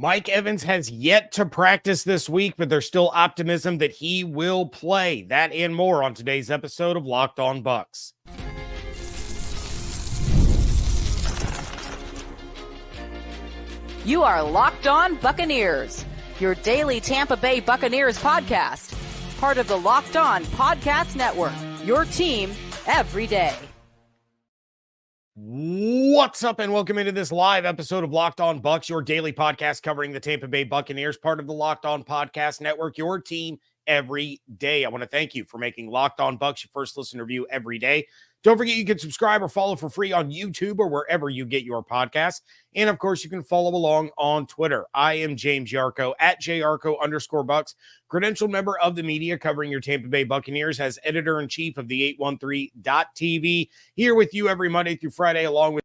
Mike Evans has yet to practice this week, but there's still optimism that he will play. That and more on today's episode of Locked On Bucs. You are Locked On Buccaneers, your daily Tampa Bay Buccaneers podcast. Part of the Locked On Podcast Network, your team every day. What's up, and welcome into this live episode of Locked On Bucs, your daily podcast covering the Tampa Bay Buccaneers, part of the Locked On Podcast Network, your team every day. I want to thank you for making Locked On Bucs your first listen review every day. Don't forget you can subscribe or follow for free on YouTube or wherever you get your podcasts. And, of course, you can follow along on Twitter. I am James Yarcho, at @JYarcho_Bucs, credentialed member of the media covering your Tampa Bay Buccaneers as editor-in-chief of the 813.TV. Here with you every Monday through Friday, along with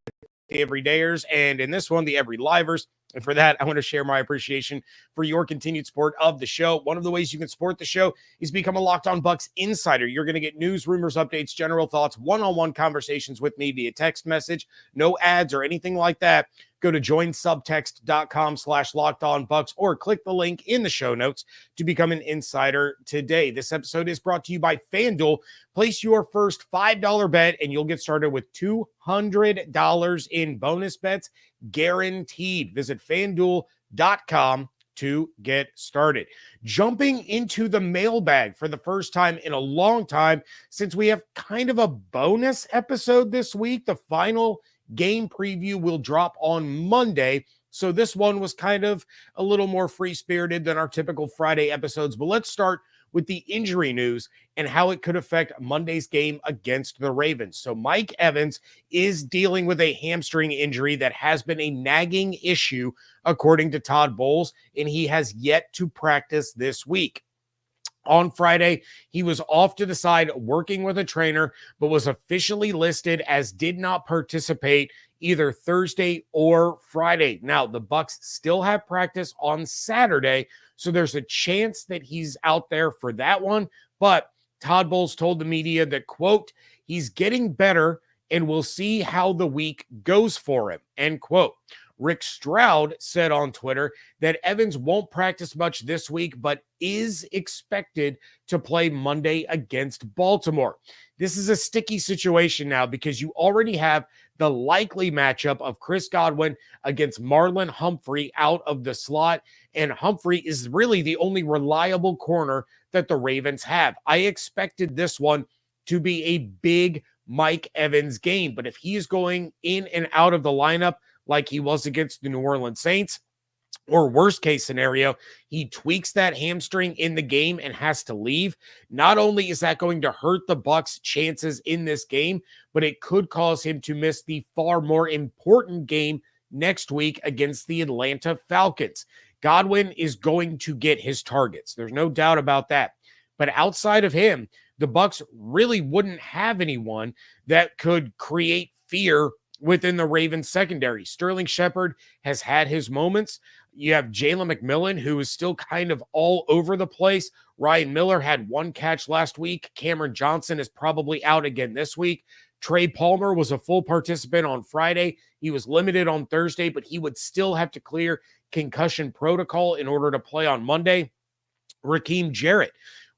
the Everydayers, and in this one, the Every Livers. And for that, I want to share my appreciation for your continued support of the show. One of the ways you can support the show is become a Locked On Bucs insider. You're going to get news, rumors, updates, general thoughts, one-on-one conversations with me via text message, no ads or anything like that. Go to joinsubtext.com/LockedOnBucs or click the link in the show notes to become an insider today. This episode is brought to you by FanDuel. Place your first $5 bet and you'll get started with $200 in bonus bets guaranteed. Visit FanDuel.com to get started. Jumping into the mailbag for the first time in a long time, since we have kind of a bonus episode this week. The final game preview will drop on Monday, so this one was kind of a little more free-spirited than our typical Friday episodes. But let's start with the injury news and how it could affect Monday's game against the Ravens. So Mike Evans is dealing with a hamstring injury that has been a nagging issue, according to Todd Bowles, and he has yet to practice this week. On Friday, he was off to the side working with a trainer, but was officially listed as did not participate either Thursday or Friday. Now, the Bucs still have practice on Saturday, so there's a chance that he's out there for that one. But Todd Bowles told the media that, quote, he's getting better and we'll see how the week goes for him, end quote. Rick Stroud said on Twitter that Evans won't practice much this week, but is expected to play Monday against Baltimore. This is a sticky situation now because you already have the likely matchup of Chris Godwin against Marlon Humphrey out of the slot, and Humphrey is really the only reliable corner that the Ravens have. I expected this one to be a big Mike Evans game, but if he is going in and out of the lineup like he was against the New Orleans Saints, or worst case scenario, he tweaks that hamstring in the game and has to leave, not only is that going to hurt the Bucs' chances in this game, but it could cause him to miss the far more important game next week against the Atlanta Falcons. Godwin is going to get his targets. There's no doubt about that. But outside of him, the Bucs really wouldn't have anyone that could create fear within the Ravens secondary. Sterling Shepard has had his moments. You have Jalen McMillan, who is still kind of all over the place. Ryan Miller had one catch last week. Cameron Johnson is probably out again this week. Trey Palmer was a full participant on Friday. He was limited on Thursday, but he would still have to clear concussion protocol in order to play on Monday. Raheem Jarrett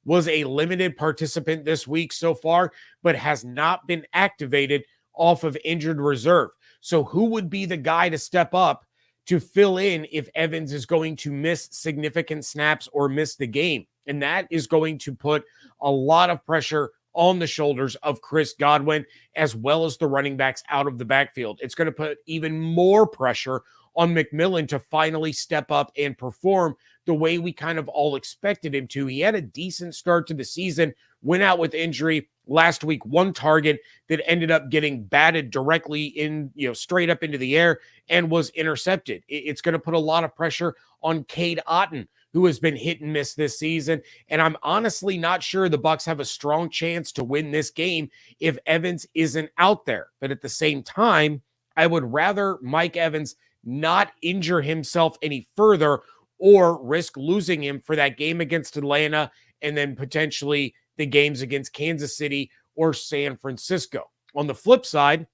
was a limited participant this week so far, but has not been activated off of injured reserve. So who would be the guy to step up to fill in if Evans is going to miss significant snaps or miss the game? And that is going to put a lot of pressure on the shoulders of Chris Godwin, as well as the running backs out of the backfield. It's going to put even more pressure on McMillan to finally step up and perform the way we kind of all expected him to. He had a decent start to the season, went out with injury last week, one target that ended up getting batted directly in, straight up into the air and was intercepted. It's going to put a lot of pressure on Cade Otton, who has been hit and miss this season. And I'm honestly not sure the Bucs have a strong chance to win this game if Evans isn't out there. But at the same time, I would rather Mike Evans not injure himself any further or risk losing him for that game against Atlanta and then potentially the games against Kansas City or San Francisco. On the flip side,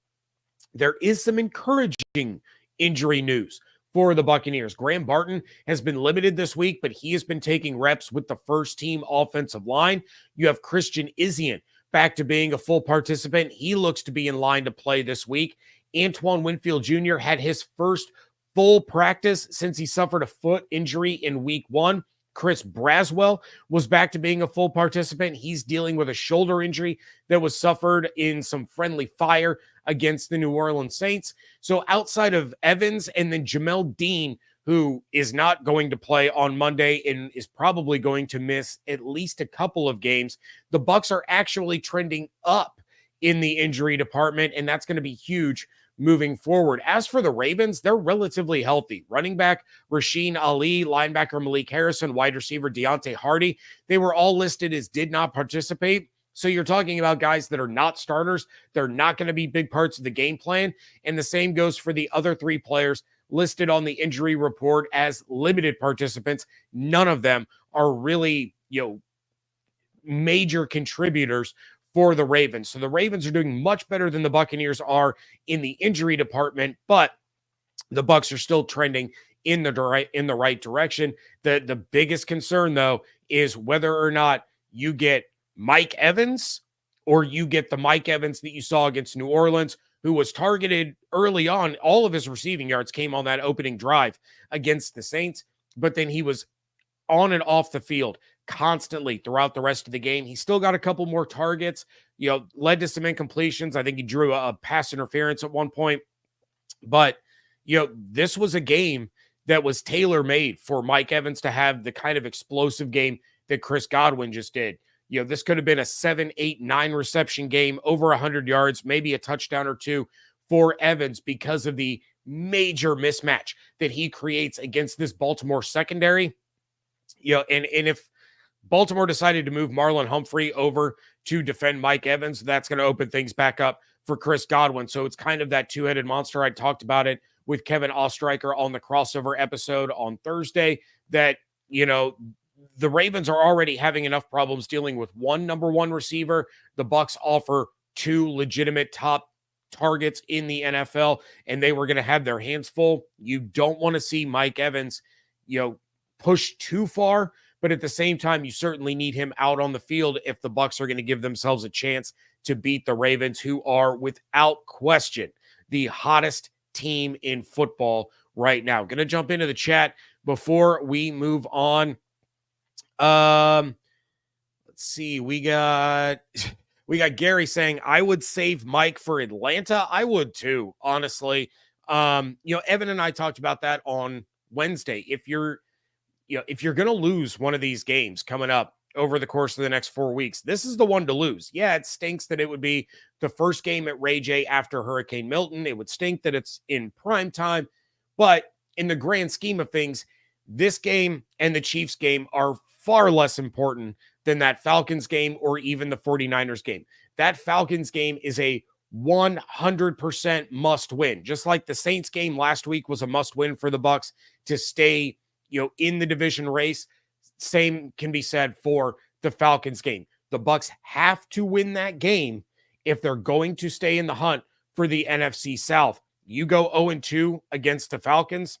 there is some encouraging injury news for the Buccaneers. Graham Barton has been limited this week, but he has been taking reps with the first team offensive line. You have Christian Izien back to being a full participant. He looks to be in line to play this week. Antoine Winfield Jr. had his first full practice since he suffered a foot injury in week 1. Chris Braswell was back to being a full participant. He's dealing with a shoulder injury that was suffered in some friendly fire against the New Orleans Saints. So outside of Evans and then Jamel Dean, who is not going to play on Monday and is probably going to miss at least a couple of games, the Bucs are actually trending up in the injury department, and that's going to be huge moving forward. As for the Ravens, they're relatively healthy. Running back Rasheen Ali, linebacker Malik Harrison, wide receiver Deontay Hardy, they were all listed as did not participate. So you're talking about guys that are not starters. They're not going to be big parts of the game plan. And the same goes for the other 3 players listed on the injury report as limited participants. None of them are really, major contributors for the Ravens. So the Ravens are doing much better than the Buccaneers are in the injury department, but the Bucs are still trending in the right direction. The biggest concern, though, is whether or not you get Mike Evans or you get the Mike Evans that you saw against New Orleans, who was targeted early on. All of his receiving yards came on that opening drive against the Saints, but then he was on and off the field constantly throughout the rest of the game. He still got a couple more targets, led to some incompletions. I think he drew a pass interference at one point. But, this was a game that was tailor-made for Mike Evans to have the kind of explosive game that Chris Godwin just did. This could have been a 7, 8, 9 reception game, over 100 yards, maybe a touchdown or 2 for Evans because of the major mismatch that he creates against this Baltimore secondary. And if Baltimore decided to move Marlon Humphrey over to defend Mike Evans, that's going to open things back up for Chris Godwin. So it's kind of that two-headed monster. I talked about it with Kevin Ostreicher on the crossover episode on Thursday that, the Ravens are already having enough problems dealing with one number 1 receiver. The Bucs offer 2 legitimate top targets in the NFL, and they were going to have their hands full. You don't want to see Mike Evans, push too far, but at the same time, you certainly need him out on the field if the Bucs are going to give themselves a chance to beat the Ravens, who are without question the hottest team in football right now. Going to jump into the chat before we move on. Let's see. We got Gary saying, I would save Mike for Atlanta. I would too, honestly. Evan and I talked about that on Wednesday. If you're going to lose one of these games coming up over the course of the next 4 weeks, this is the one to lose. Yeah, it stinks that it would be the first game at Ray J after Hurricane Milton. It would stink that it's in prime time. But in the grand scheme of things, this game and the Chiefs game are far less important than that Falcons game or even the 49ers game. That Falcons game is a 100% must win. Just like the Saints game last week was a must win for the Bucs to stay, in the division race. Same can be said for the Falcons game. The Bucs have to win that game if they're going to stay in the hunt for the NFC South. You go 0-2 against the Falcons,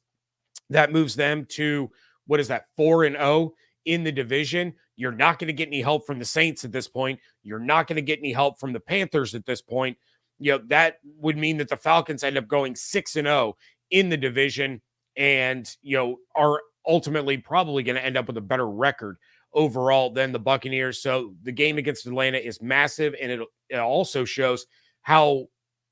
that moves them to, 4-0 in the division. You're not going to get any help from the Saints at this point. You're not going to get any help from the Panthers at this point. That would mean that the Falcons end up going 6-0 in the division and, are ultimately probably going to end up with a better record overall than the Buccaneers. So the game against Atlanta is massive, and it also shows how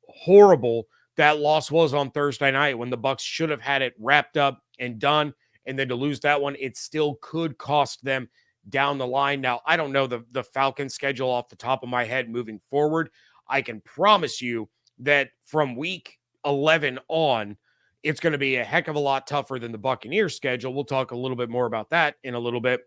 horrible that loss was on Thursday night when the Bucs should have had it wrapped up and done. And then to lose that one, it still could cost them down the line. Now, I don't know the Falcons schedule off the top of my head moving forward. I can promise you that from week 11 on, it's going to be a heck of a lot tougher than the Buccaneers schedule. We'll talk a little bit more about that in a little bit,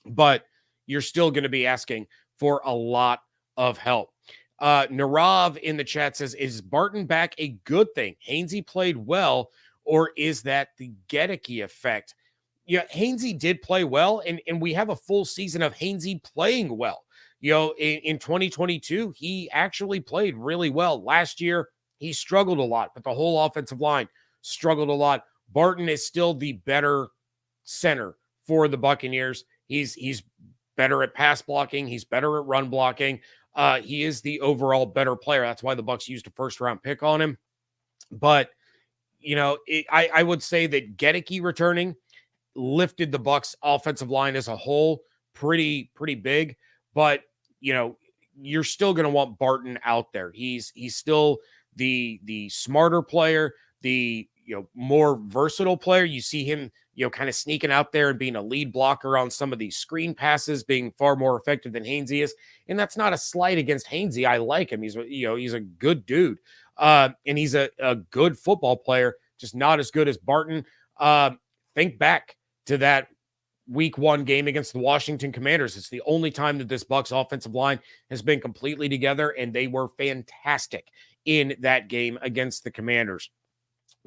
but you're still going to be asking for a lot of help. Narav in the chat says, is Barton back a good thing? Hainsey played well, or is that the Gedeke effect? Yeah, Hainsey did play well, and we have a full season of Hainsey playing well. In 2022, he actually played really well. Last year, he struggled a lot, but the whole offensive line struggled a lot. Barton is still the better center for the Buccaneers. He's better at pass blocking. He's better at run blocking. He is the overall better player. That's why the Bucs used a first-round pick on him. But, I would say that Gedeke returning lifted the Bucs offensive line as a whole pretty big. But, you're still going to want Barton out there. He's still the smarter player, the more versatile player. You see him, kind of sneaking out there and being a lead blocker on some of these screen passes, being far more effective than Hainsey is. And that's not a slight against Hainsey. I like him. He's a good dude. And he's a good football player, just not as good as Barton. Think back to that week 1 game against the Washington Commanders. It's the only time that this Bucs offensive line has been completely together, and they were fantastic in that game against the Commanders.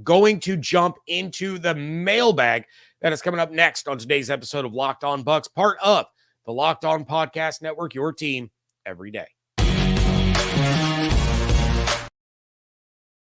Going to jump into the mailbag that is coming up next on today's episode of Locked On Bucs, part of the Locked On Podcast Network, your team every day.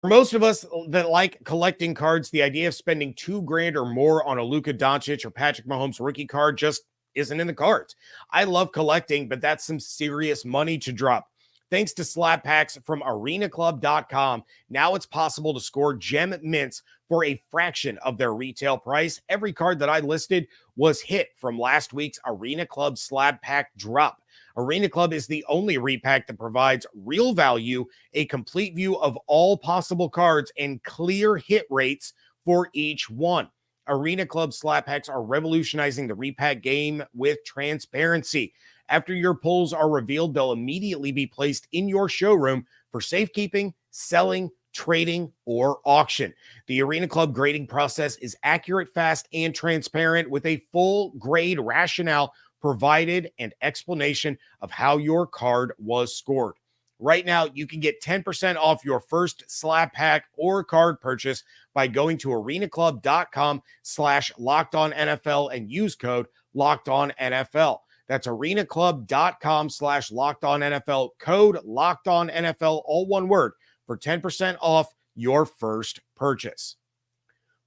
For most of us that like collecting cards, the idea of spending $2,000 or more on a Luka Doncic or Patrick Mahomes rookie card just isn't in the cards. I love collecting, but that's some serious money to drop. Thanks to slab packs from arenaclub.com, now it's possible to score gem mints for a fraction of their retail price. Every card that I listed was hit from last week's Arena Club slab pack drop. Arena Club is the only repack that provides real value, a complete view of all possible cards, and clear hit rates for each one. Arena Club slab packs are revolutionizing the repack game with transparency. After your pulls are revealed, they'll immediately be placed in your showroom for safekeeping, selling, trading, or auction. The Arena Club grading process is accurate, fast, and transparent with a full grade rationale provided and explanation of how your card was scored. Right now, you can get 10% off your first slab pack or card purchase by going to arenaclub.com/LockedOnNFL and use code LockedOnNFL. That's arenaclub.com/LockedOnNFL, code LockedOnNFL, all one word, for 10% off your first purchase.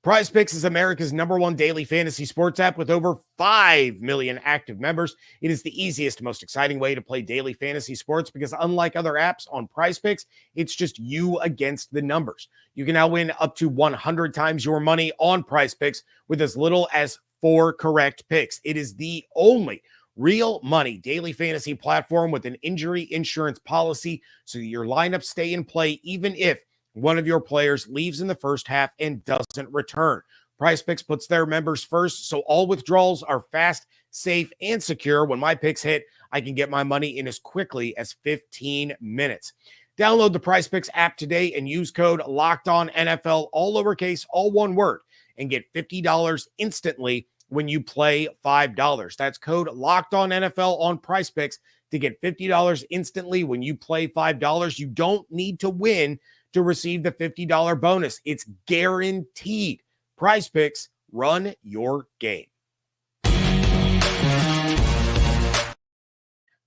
PrizePicks is America's #1 daily fantasy sports app with over 5 million active members. It is the easiest, most exciting way to play daily fantasy sports because unlike other apps on PrizePicks, it's just you against the numbers. You can now win up to 100 times your money on PrizePicks with as little as 4 correct picks. It is the only real money daily fantasy platform with an injury insurance policy so that your lineups stay in play even if one of your players leaves in the first half and doesn't return. PrizePicks puts their members first, so all withdrawals are fast, safe, and secure. When my picks hit, I can get my money in as quickly as 15 minutes. Download the PrizePicks app today and use code LOCKEDONNFL, all lowercase, all one word, and get $50 instantly when you play $5. That's code LOCKEDONNFL on PrizePicks to get $50 instantly when you play $5. You don't need to win to receive the $50 bonus. It's guaranteed. PrizePicks, run your game.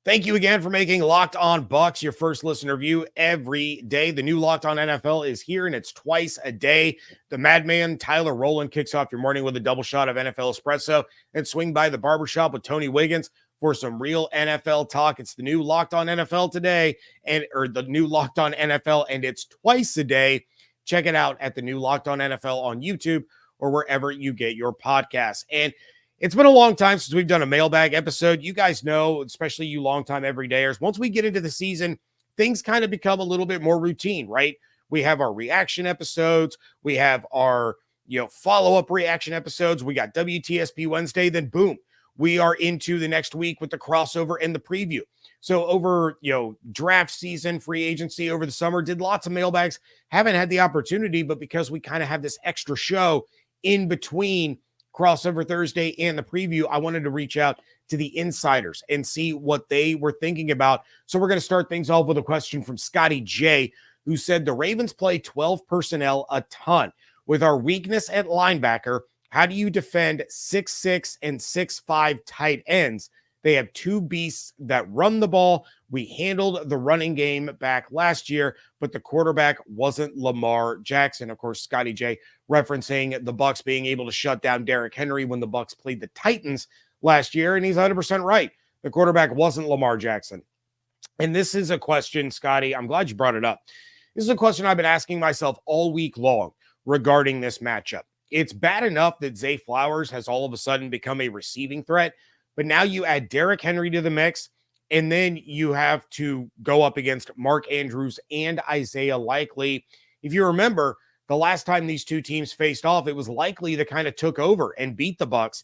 Thank you again for making Locked On Bucs your first listener view every day. The new Locked On NFL is here, and it's twice a day. The madman Tyler Rowland kicks off your morning with a double shot of NFL espresso and swing by the barbershop with Tony Wiggins for some real NFL talk. It's the new Locked On NFL today, or the new Locked On NFL, and it's twice a day. Check it out at the new Locked On NFL on YouTube or wherever you get your podcasts. And it's been a long time since we've done a mailbag episode. You guys know, especially you longtime everydayers, once we get into the season, things kind of become a little bit more routine, right? We have our reaction episodes. We have our, follow-up reaction episodes. We got WTSP Wednesday, then boom, we are into the next week with the crossover and the preview. So over, draft season, free agency over the summer, did lots of mailbags, haven't had the opportunity, but because we kind of have this extra show in between crossover Thursday and the preview, I wanted to reach out to the insiders and see what they were thinking about. So we're going to start things off with a question from Scotty J, who said the Ravens play 12 personnel a ton. With our weakness at linebacker, how do you defend 6'6" and 6'5" tight ends They have two beasts that run the ball. We handled the running game back last year, but the quarterback wasn't Lamar Jackson. Of course, Scotty J referencing the Bucs being able to shut down Derrick Henry when the Bucs played the Titans last year, and he's 100% right. The quarterback wasn't Lamar Jackson. And this is a question, Scotty, I'm glad you brought it up. This is a question I've been asking myself all week long regarding this matchup. It's bad enough that Zay Flowers has all of a sudden become a receiving threat, but now you add Derrick Henry to the mix, and then you have to go up against Mark Andrews and Isaiah Likely. If you remember, the last time these two teams faced off, it was Likely that kind of took over and beat the Bucs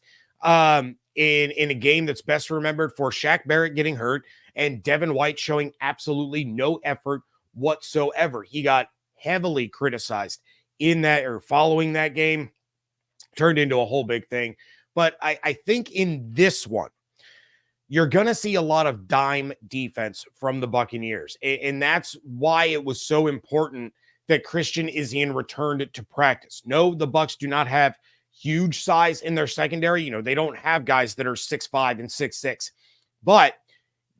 in a game that's best remembered for Shaq Barrett getting hurt and Devin White showing absolutely no effort whatsoever. He got heavily criticized in that or following that game, turned into a whole big thing. But I think in this one, you're going to see a lot of dime defense from the Buccaneers. And that's why it was so important that Christian Izien returned to practice. No, the Bucs do not have huge size in their secondary. You know, they don't have guys that are 6'5" and 6'6", but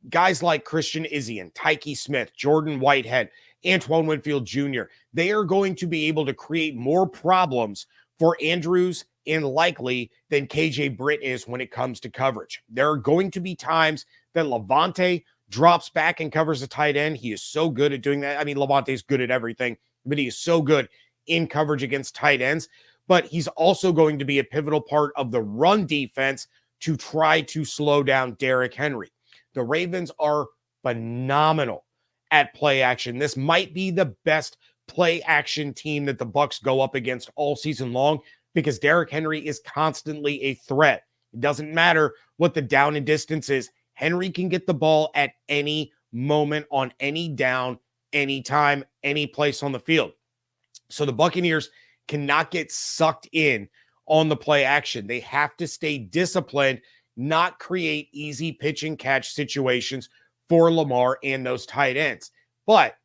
guys like Christian Izien, Tyke Smith, Jordan Whitehead, Antoine Winfield Jr., they are going to be able to create more problems for Andrews and Likely than KJ Britt is when it comes to coverage. There are going to be times that Levante drops back and covers a tight end. He is so good at doing that. I mean, Levante is good at everything, but he is so good in coverage against tight ends. But he's also going to be a pivotal part of the run defense to try to slow down Derrick Henry. The Ravens are phenomenal at play action. This might be the best play action team that the Bucs go up against all season long because Derrick Henry is constantly a threat. It doesn't matter what the down and distance is. Henry can get the ball at any moment on any down, anytime, any place on the field. So the Buccaneers cannot get sucked in on the play action. They have to stay disciplined, not create easy pitch and catch situations for Lamar and those tight ends. But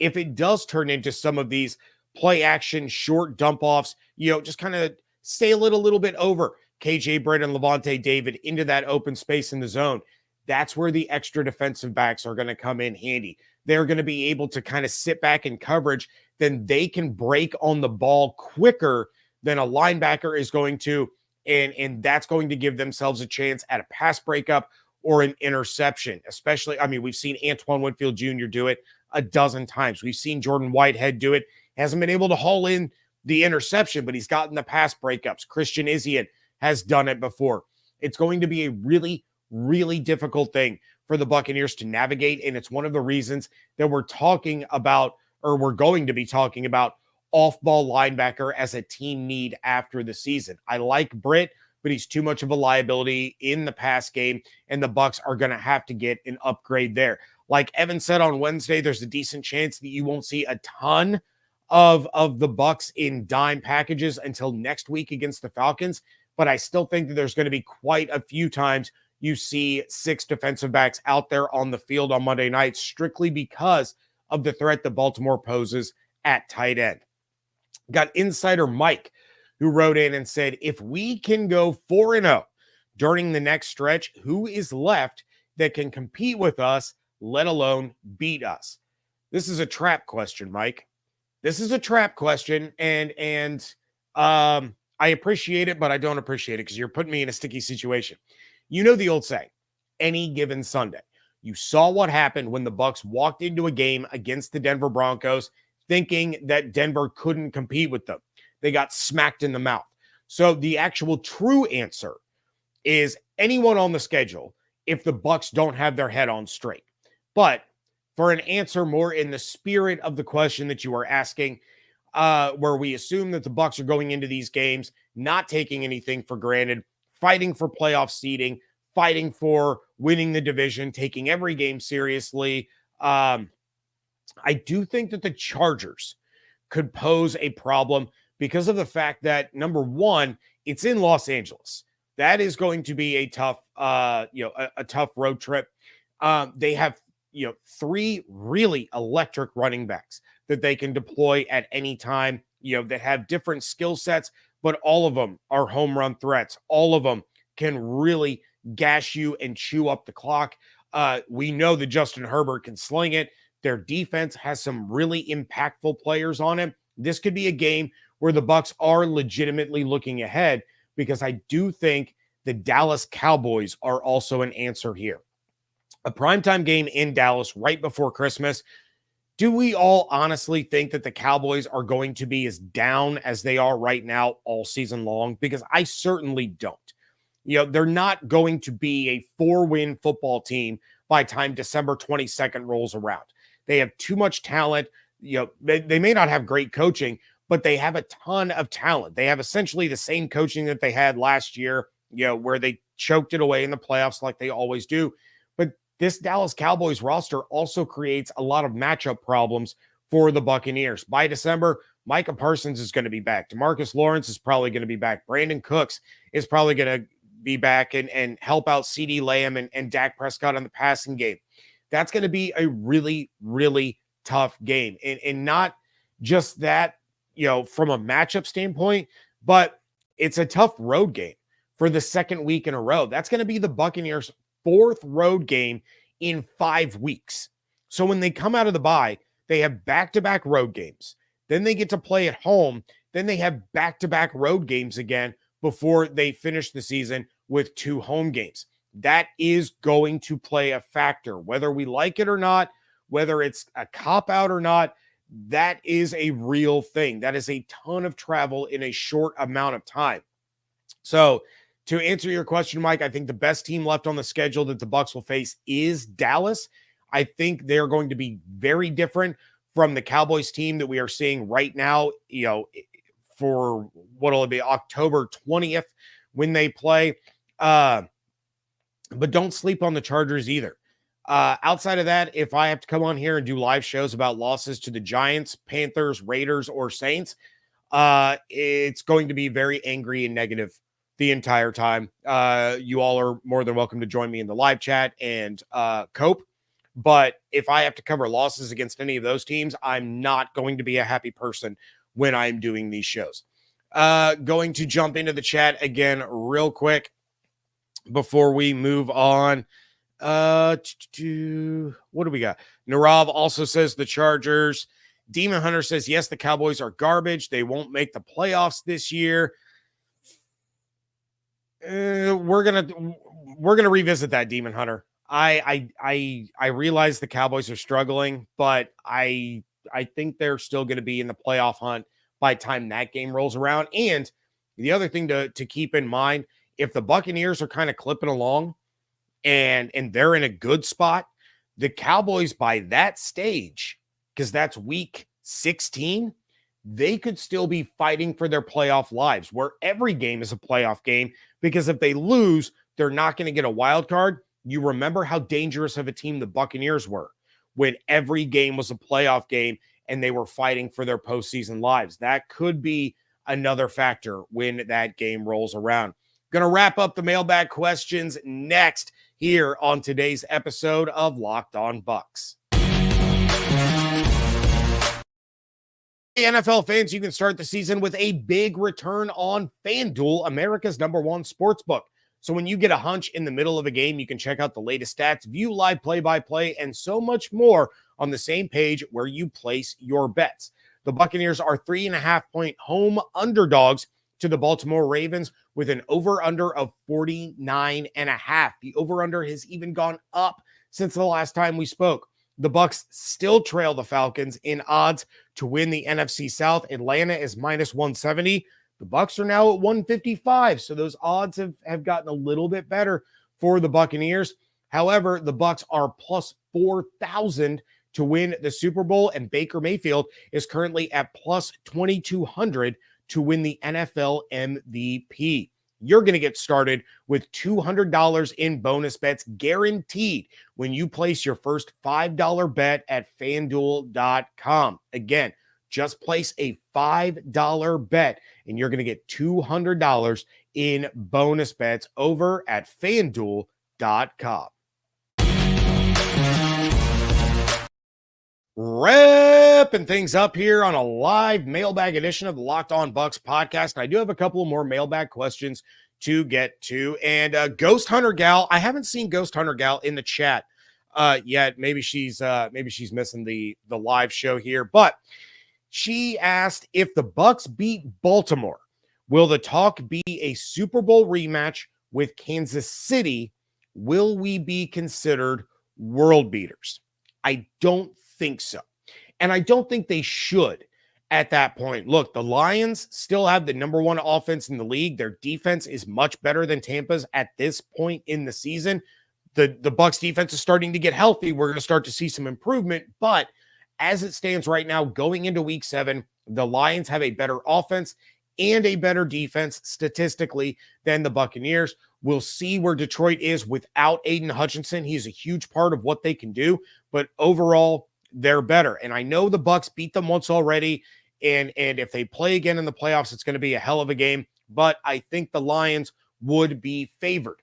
if it does turn into some of these play action, short dump offs, you know, just kind of sail it a little bit over KJ Britt and Levante David into that open space in the zone, that's where the extra defensive backs are going to come in handy. They're going to be able to kind of sit back in coverage, then they can break on the ball quicker than a linebacker is going to, and that's going to give themselves a chance at a pass breakup or an interception. Especially, I mean, we've seen Antoine Winfield Jr. do it a dozen times. We've seen Jordan Whitehead do it. Hasn't been able to haul in the interception, but he's gotten the pass breakups. Christian Izien has done it before. It's going to be a really, really difficult thing for the Buccaneers to navigate, and it's one of the reasons that we're talking about, or we're going to be talking about, off-ball linebacker as a team need after the season. I like Britt, but he's too much of a liability in the pass game, and the Bucs are going to have to get an upgrade there. Like Evan said on Wednesday, there's a decent chance that you won't see a ton of the Bucs in dime packages until next week against the Falcons, but I still think that there's going to be quite a few times you see 6 defensive backs out there on the field on Monday night strictly because of the threat that Baltimore poses at tight end. Got Insider Mike, who wrote in and said, if we can go 4-0 during the next stretch, who is left that can compete with us, let alone beat us? This is a trap question, Mike. This is a trap question, and I appreciate it, but I don't appreciate it because you're putting me in a sticky situation. You know the old saying, any given Sunday. You saw what happened when the Bucs walked into a game against the Denver Broncos thinking that Denver couldn't compete with them. They got smacked in the mouth. So the actual true answer is anyone on the schedule if the Bucs don't have their head on straight. But for an answer more in the spirit of the question that you are asking, where we assume that the Bucs are going into these games, not taking anything for granted, fighting for playoff seeding, fighting for winning the division, taking every game seriously. I do think that the Chargers could pose a problem because of the fact that, number one, it's in Los Angeles. That is going to be a tough, a tough road trip. They have, 3 really electric running backs that they can deploy at any time, that have different skill sets, but all of them are home run threats. All of them can really gash you and chew up the clock. We know that Justin Herbert can sling it. Their defense has some really impactful players on it. This could be a game where the Bucs are legitimately looking ahead, because I do think the Dallas Cowboys are also an answer here. A primetime game in Dallas right before Christmas. Do we all honestly think that the Cowboys are going to be as down as they are right now all season long? Because I certainly don't. They're not going to be a 4-win football team by the time December 22nd rolls around. They have too much talent. They may not have great coaching, but they have a ton of talent. They have essentially the same coaching that they had last year, where they choked it away in the playoffs like they always do. But this Dallas Cowboys roster also creates a lot of matchup problems for the Buccaneers. By December, Micah Parsons is going to be back. DeMarcus Lawrence is probably going to be back. Brandon Cooks is probably going to be back and help out CeeDee Lamb and Dak Prescott on the passing game. That's going to be a really, really tough game. And not just that, from a matchup standpoint, but it's a tough road game for the second week in a row. That's going to be the Buccaneers' 4th road game in 5 weeks. So when they come out of the bye, they have back-to-back road games. Then they get to play at home. Then they have back-to-back road games again before they finish the season with 2 home games. That is going to play a factor, whether we like it or not, whether it's a cop-out or not. That is a real thing. That is a ton of travel in a short amount of time. So to answer your question, Mike, I think the best team left on the schedule that the Bucs will face is Dallas. I think they're going to be very different from the Cowboys team that we are seeing right now, for what'll it be, October 20th when they play. But don't sleep on the Chargers either. Outside of that, if I have to come on here and do live shows about losses to the Giants, Panthers, Raiders, or Saints, it's going to be very angry and negative the entire time. You all are more than welcome to join me in the live chat and cope. But if I have to cover losses against any of those teams, I'm not going to be a happy person when I'm doing these shows. Going to jump into the chat again real quick before we move on. What do we got? Narav also says the Chargers. Demon Hunter says, yes, the Cowboys are garbage. They won't make the playoffs this year. We're gonna revisit that, Demon Hunter. I realize the Cowboys are struggling, but I think they're still going to be in the playoff hunt by the time that game rolls around. And the other thing to keep in mind, if the Buccaneers are kind of clipping along and they're in a good spot, the Cowboys by that stage, because that's week 16, they could still be fighting for their playoff lives, where every game is a playoff game, because if they lose, they're not going to get a wild card. You remember how dangerous of a team the Buccaneers were when every game was a playoff game and they were fighting for their postseason lives. That could be another factor when that game rolls around. Going to wrap up the mailbag questions next here on today's episode of Locked On Bucs. Hey, NFL fans, you can start the season with a big return on FanDuel, America's #1 sportsbook. So when you get a hunch in the middle of a game, you can check out the latest stats, view live play-by-play, and so much more on the same page where you place your bets. The Buccaneers are 3.5-point home underdogs to the Baltimore Ravens with an over-under of 49.5. The over-under has even gone up since the last time we spoke. The Bucs still trail the Falcons in odds to win the NFC South. Atlanta is -170. The Bucs are now at 155, so those odds have gotten a little bit better for the Buccaneers. However, the Bucs are plus 4,000 to win the Super Bowl, and Baker Mayfield is currently at plus 2,200 to win the NFL MVP. You're going to get started with $200 in bonus bets guaranteed when you place your first $5 bet at FanDuel.com. Again, just place a $5 bet and you're going to get $200 in bonus bets over at FanDuel.com. Wrapping things up here on a live mailbag edition of the Locked On Bucs podcast. And I do have a couple of more mailbag questions to get to. And Ghost Hunter Gal, I haven't seen Ghost Hunter Gal in the chat yet. Maybe she's missing the live show here, but she asked, if the Bucs beat Baltimore, will the talk be a Super Bowl rematch with Kansas City? Will we be considered world beaters? I don't think so. And I don't think they should at that point. Look, the Lions still have the number one offense in the league. Their defense is much better than Tampa's at this point in the season. The Bucs defense is starting to get healthy. We're going to start to see some improvement. But as it stands right now, going into week 7, the Lions have a better offense and a better defense statistically than the Buccaneers. We'll see where Detroit is without Aiden Hutchinson. He's a huge part of what they can do, but overall, they're better. And I know the Bucs beat them once already, and if they play again in the playoffs, it's going to be a hell of a game, but I think the Lions would be favored.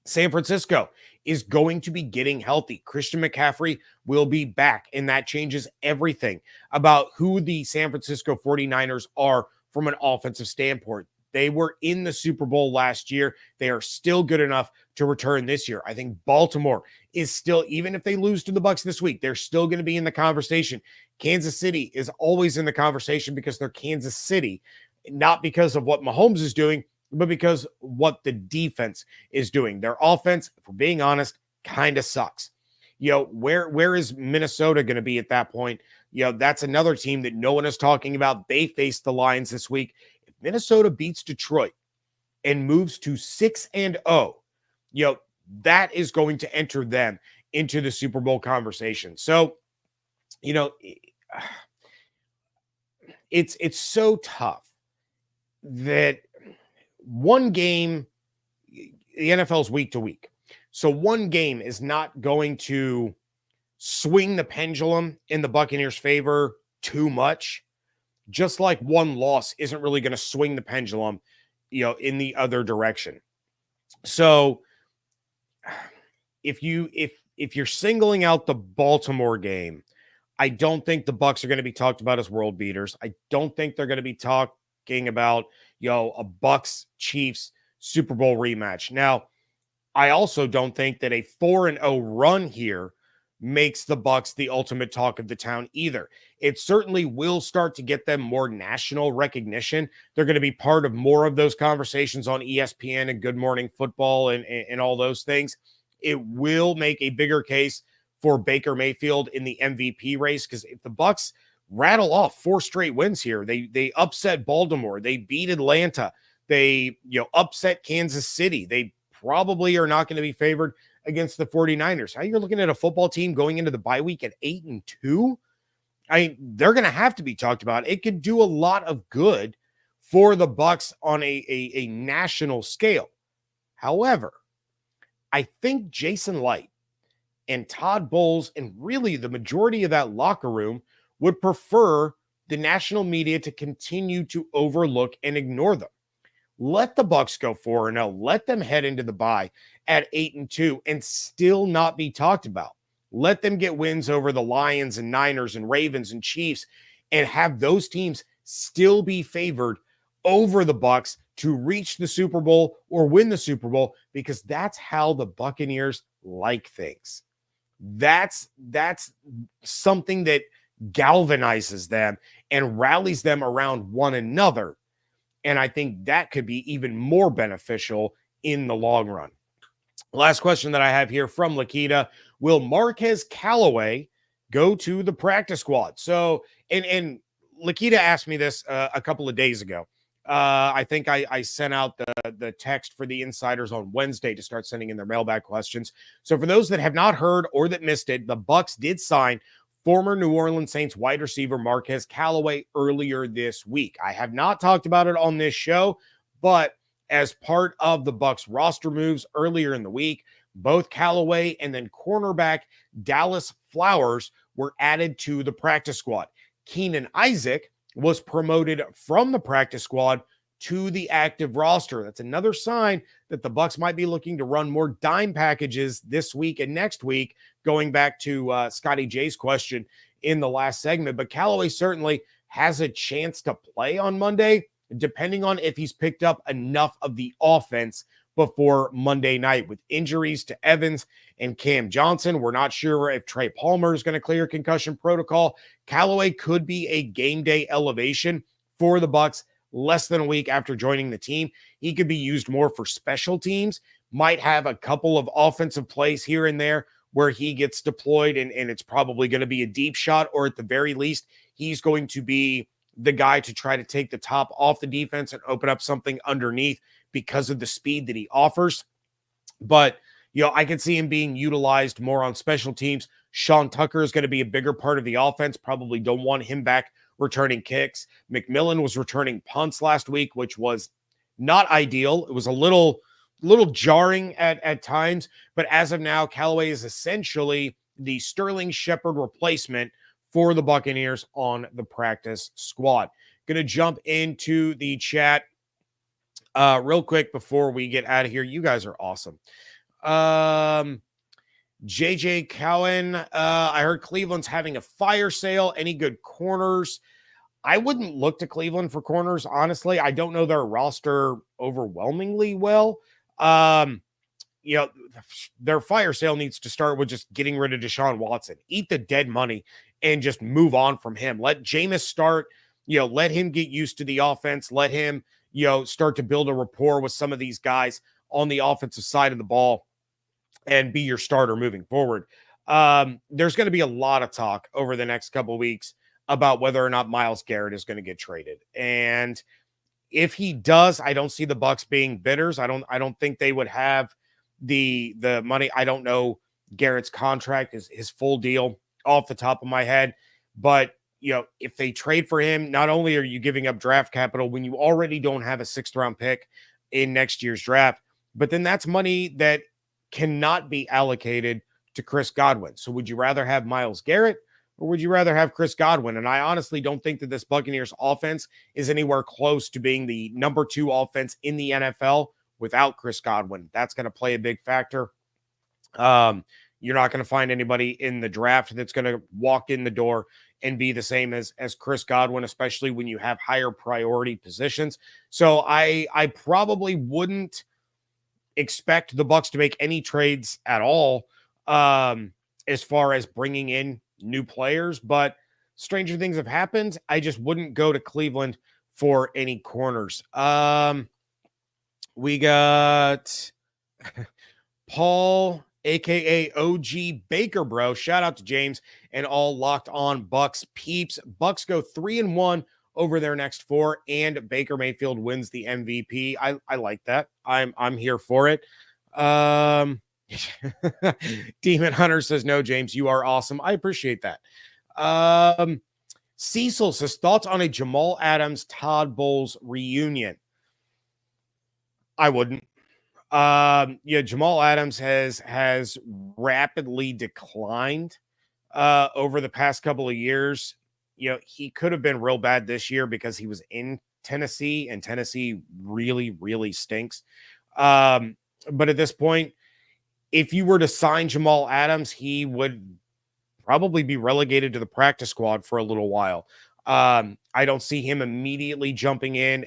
San Francisco is going to be getting healthy. Christian McCaffrey will be back, and that changes everything about who the San Francisco 49ers are from an offensive standpoint. They were in the Super Bowl last year. They are still good enough to return this year. I think Baltimore is still, even if they lose to the Bucs this week, they're still going to be in the conversation. Kansas City is always in the conversation because they're Kansas City, not because of what Mahomes is doing, but because what the defense is doing. Their offense, if we're being honest, kind of sucks. Where is Minnesota going to be at that point? That's another team that no one is talking about. They faced the Lions this week. If Minnesota beats Detroit and moves to 6-0, that is going to enter them into the Super Bowl conversation. So, it's so tough that one game, the NFL's week to week. So one game is not going to swing the pendulum in the Buccaneers' favor too much, just like one loss isn't really going to swing the pendulum, in the other direction. So if you're singling out the Baltimore game, I don't think the Bucs are going to be talked about as world beaters. I don't think they're going to be talking about, a Bucs Chiefs Super Bowl rematch. Now, I also don't think that a 4-0 run here makes the Bucs the ultimate talk of the town either. It certainly will start to get them more national recognition. They're going to be part of more of those conversations on ESPN and Good Morning Football and all those things. It will make a bigger case for Baker Mayfield in the MVP race, because if the Bucs rattle off 4 straight wins here, they upset Baltimore, they beat Atlanta, they upset Kansas City, they probably are not going to be favored against the 49ers. How you're looking at a football team going into the bye week at 8-2? They're going to have to be talked about. It could do a lot of good for the Bucs on a national scale. However, I think Jason Light and Todd Bowles and really the majority of that locker room would prefer the national media to continue to overlook and ignore them. Let the Bucs go 4-0. Let them head into the bye at 8-2 and still not be talked about. Let them get wins over the Lions and Niners and Ravens and Chiefs and have those teams still be favored over the Bucs to reach the Super Bowl or win the Super Bowl, because that's how the Buccaneers like things. That's something that galvanizes them and rallies them around one another. And I think that could be even more beneficial in the long run. Last question that I have here from Lakita: will Marquez Callaway go to the practice squad? So, and Lakita asked me this a couple of days ago. I think I sent out the text for the insiders on Wednesday to start sending in their mailbag questions. So for those that have not heard or that missed it, the Bucs did sign former New Orleans Saints wide receiver Marquez Callaway earlier this week. I have not talked about it on this show, but as part of the Bucs roster moves earlier in the week, both Callaway and then cornerback Dallas Flowers were added to the practice squad. Keenan Isaac was promoted from the practice squad to the active roster. That's another sign that the Bucs might be looking to run more dime packages this week and next week, going back to Scotty J's question in the last segment. But Callaway certainly has a chance to play on Monday. depending on if he's picked up enough of the offense before Monday night. With injuries to Evans and Cam Johnson, we're not sure if Trey Palmer is going to clear concussion protocol. Callaway could be a game day elevation for the Bucs less than a week after joining the team. He could be used more for special teams, might have a couple of offensive plays here and there where he gets deployed, and it's probably going to be a deep shot, or at the very least, he's going to be the guy to try to take the top off the defense and open up something underneath because of the speed that he offers. But, I can see him being utilized more on special teams. Sean Tucker is going to be a bigger part of the offense. Probably don't want him back returning kicks. McMillan was returning punts last week, which was not ideal. It was a little jarring at times, but as of now, Callaway is essentially the Sterling Shepard replacement for the Buccaneers on the practice squad. Going to jump into the chat real quick before we get out of here. You guys are awesome. JJ Cowan, I heard Cleveland's having a fire sale. Any good corners? I wouldn't look to Cleveland for corners, honestly. I don't know their roster overwhelmingly well. Their fire sale needs to start with just getting rid of Deshaun Watson. Eat the dead money and just move on from him. Let Jameis start, let him get used to the offense. Let him, start to build a rapport with some of these guys on the offensive side of the ball and be your starter moving forward. There's going to be a lot of talk over the next couple of weeks about whether or not Myles Garrett is going to get traded. And if he does, I don't see the Bucs being bidders. I don't think they would have the money. I don't know Garrett's contract, is his full deal off the top of my head. But, if they trade for him, not only are you giving up draft capital when you already don't have a 6th round pick in next year's draft, but then that's money that cannot be allocated to Chris Godwin. So would you rather have Myles Garrett, or would you rather have Chris Godwin? And I honestly don't think that this Buccaneers offense is anywhere close to being the number 2 offense in the NFL without Chris Godwin. That's going to play a big factor. You're not going to find anybody in the draft that's going to walk in the door and be the same as Chris Godwin, especially when you have higher priority positions. So I probably wouldn't expect the Bucs to make any trades at all as far as bringing in new players, but stranger things have happened. I just wouldn't go to Cleveland for any corners. We got Paul, aka OG Baker Bro. Shout out to James and all Locked On Bucs peeps. Bucs go 3-1 over their next 4, and Baker Mayfield wins the MVP. I like that. I'm here for it. Demon Hunter says, no, James, you are awesome. I appreciate that. Cecil says, thoughts on a Jamal Adams, Todd Bowles reunion? I wouldn't. Jamal Adams has rapidly declined over the past couple of years. He could have been real bad this year because he was in Tennessee, and Tennessee really, really stinks. But at this point, if you were to sign Jamal Adams, he would probably be relegated to the practice squad for a little while. I don't see him immediately jumping in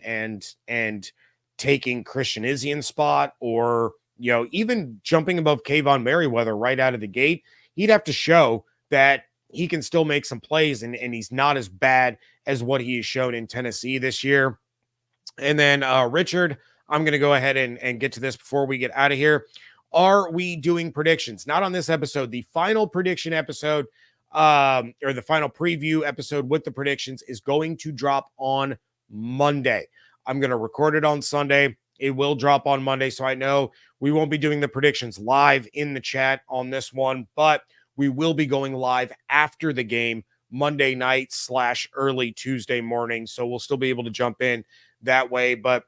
and taking Christian Izzian's spot, or, even jumping above Kayvon Merriweather right out of the gate. He'd have to show that he can still make some plays, and he's not as bad as what he has shown in Tennessee this year. And then Richard, I'm going to go ahead and get to this before we get out of here. Are we doing predictions? Not on this episode. The final prediction episode, or the final preview episode with the predictions, is going to drop on Monday. I'm going to record it on Sunday. It will drop on Monday, so I know we won't be doing the predictions live in the chat on this one, but we will be going live after the game Monday night / early Tuesday morning, so we'll still be able to jump in that way. But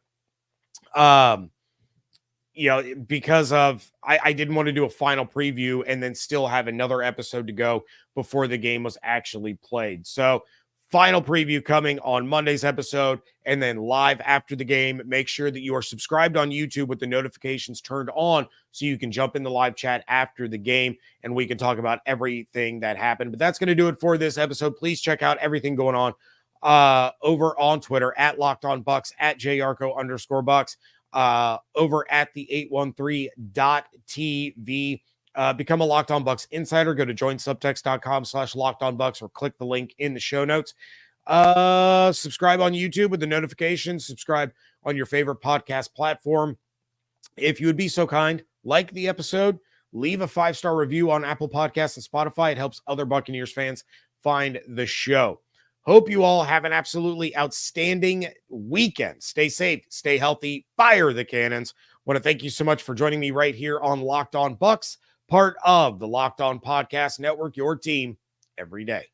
because of I didn't want to do a final preview and then still have another episode to go before the game was actually played. So final preview coming on Monday's episode, and then live after the game. Make sure that you are subscribed on YouTube with the notifications turned on so you can jump in the live chat after the game and we can talk about everything that happened. But that's going to do it for this episode. Please check out everything going on over on Twitter at Locked On Bucs, at JYarcho_Bucs, over at the 813.tv. Become a Locked On Bucs insider. Go to joinsubtext.com/LockedOnBucs or click the link in the show notes. Subscribe on YouTube with the notifications. Subscribe on your favorite podcast platform. If you would be so kind, like the episode, leave a 5-star review on Apple Podcasts and Spotify. It helps other Buccaneers fans find the show. Hope you all have an absolutely outstanding weekend. Stay safe, stay healthy, fire the cannons. Want to thank you so much for joining me right here on Locked On Bucs, part of the Locked On Podcast Network, your team every day.